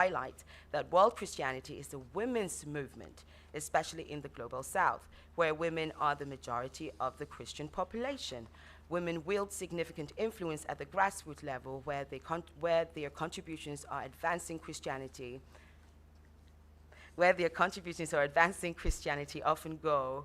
highlight that world Christianity is a women's movement, especially in the global south, where women are the majority of the Christian population. Women wield significant influence at the grassroots level where their contributions are advancing Christianity, often go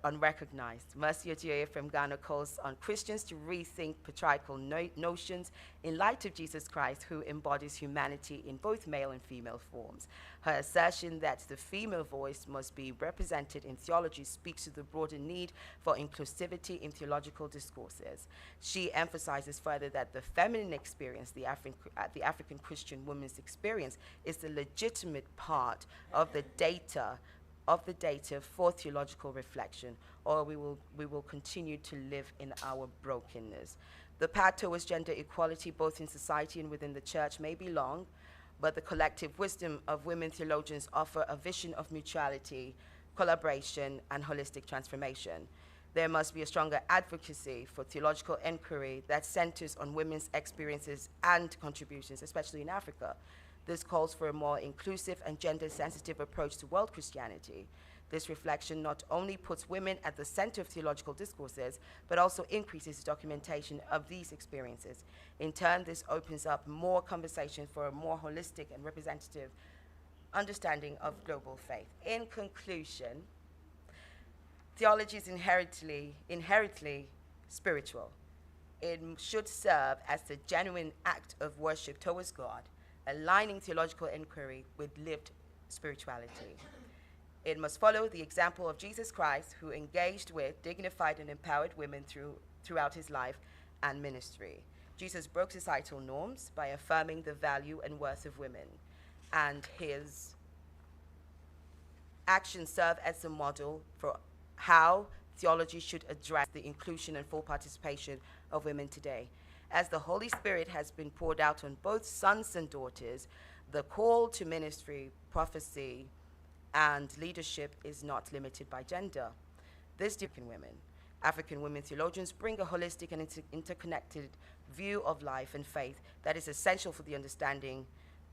unrecognized. Mercy Ojoye from Ghana calls on Christians to rethink patriarchal notions in light of Jesus Christ, who embodies humanity in both male and female forms. Her assertion that the female voice must be represented in theology speaks to the broader need for inclusivity in theological discourses. She emphasizes further that the feminine experience, the African Christian woman's experience, is the legitimate part of the data for theological reflection, or we will continue to live in our brokenness. The path towards gender equality, both in society and within the church, may be long, but the collective wisdom of women theologians offer a vision of mutuality, collaboration, and holistic transformation. There must be a stronger advocacy for theological inquiry that centers on women's experiences and contributions, especially in Africa. This calls for a more inclusive and gender-sensitive approach to world Christianity. This reflection not only puts women at the center of theological discourses, but also increases documentation of these experiences. In turn, this opens up more conversation for a more holistic and representative understanding of global faith. In conclusion, theology is inherently spiritual. It should serve as a genuine act of worship towards God, aligning theological inquiry with lived spirituality. It must follow the example of Jesus Christ, who engaged with, dignified, and empowered women throughout his life and ministry. Jesus broke societal norms by affirming the value and worth of women, and his actions serve as a model for how theology should address the inclusion and full participation of women today. As the Holy Spirit has been poured out on both sons and daughters, the call to ministry, prophecy, and leadership is not limited by gender. African women theologians bring a holistic and interconnected view of life and faith that is essential for the understanding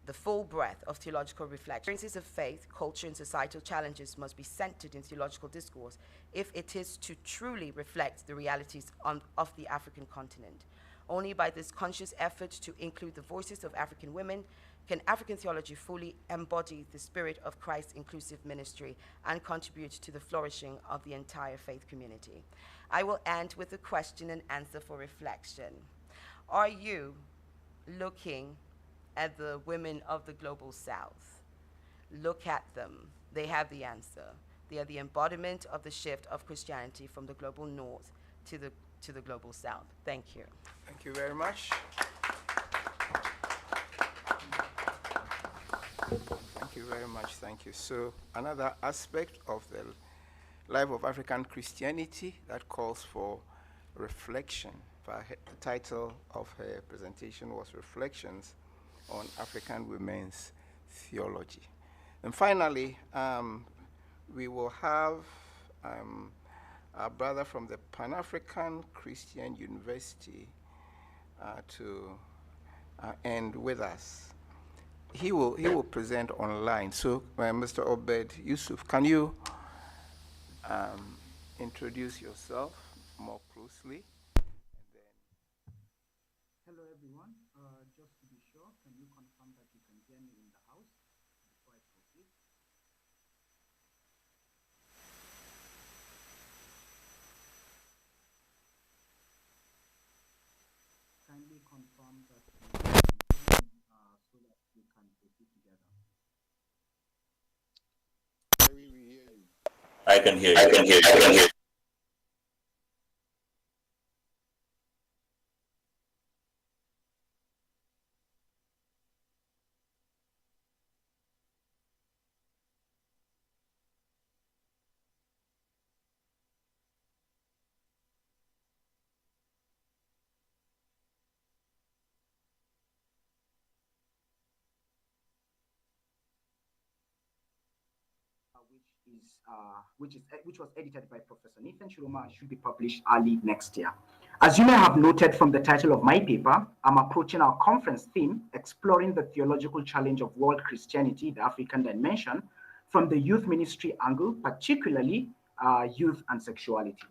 the full breadth of theological reflection. Experiences of faith, culture, and societal challenges must be centered in theological discourse if it is to truly reflect the realities of the African continent. Only by this conscious effort to include the voices of African women can African theology fully embody the spirit of Christ's inclusive ministry and contribute to the flourishing of the entire faith community. I will end with a question and answer for reflection. Are you looking at the women of the global south? Look at them. They have the answer. They are the embodiment of the shift of Christianity from the global north to the global south. Thank you. Thank you very much. Thank you very much. Thank you. So another aspect of the life of African Christianity that calls for reflection. The title of her presentation was Reflections on African Women's Theology. And finally, we will have our brother from the Pan-African Christian University to end with us. He will present online. So, Mr. Obed Yusuf, can you introduce yourself more closely? And then hello, everyone. Just to be sure, can you confirm that you can hear me in the house before I proceed? Kindly confirm that you can hear me so that we can proceed together. We hear you. I can hear you. I can hear you. I can hear you. Which which was edited by Professor Nathan Shiroma, should be published early next year. As you may have noted from the title of my paper, I'm approaching our conference theme, exploring the theological challenge of world Christianity, the African dimension, from the youth ministry angle, particularly youth and sexuality.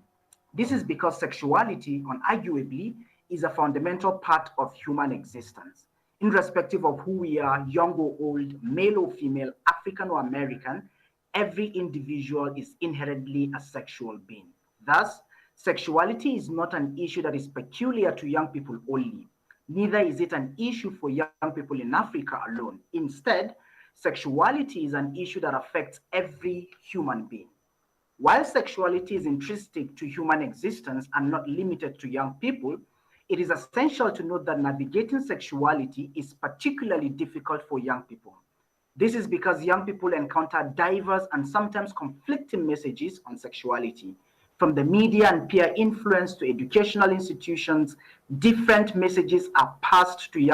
This is because sexuality, unarguably, is a fundamental part of human existence. Irrespective of who we are, young or old, male or female, African or American, every individual is inherently a sexual being. Thus, sexuality is not an issue that is peculiar to young people only. Neither is it an issue for young people in Africa alone. Instead, sexuality is an issue that affects every human being. While sexuality is intrinsic to human existence and not limited to young people, it is essential to note that navigating sexuality is particularly difficult for young people. This is because young people encounter diverse and sometimes conflicting messages on sexuality. From the media and peer influence to educational institutions, different messages are passed to young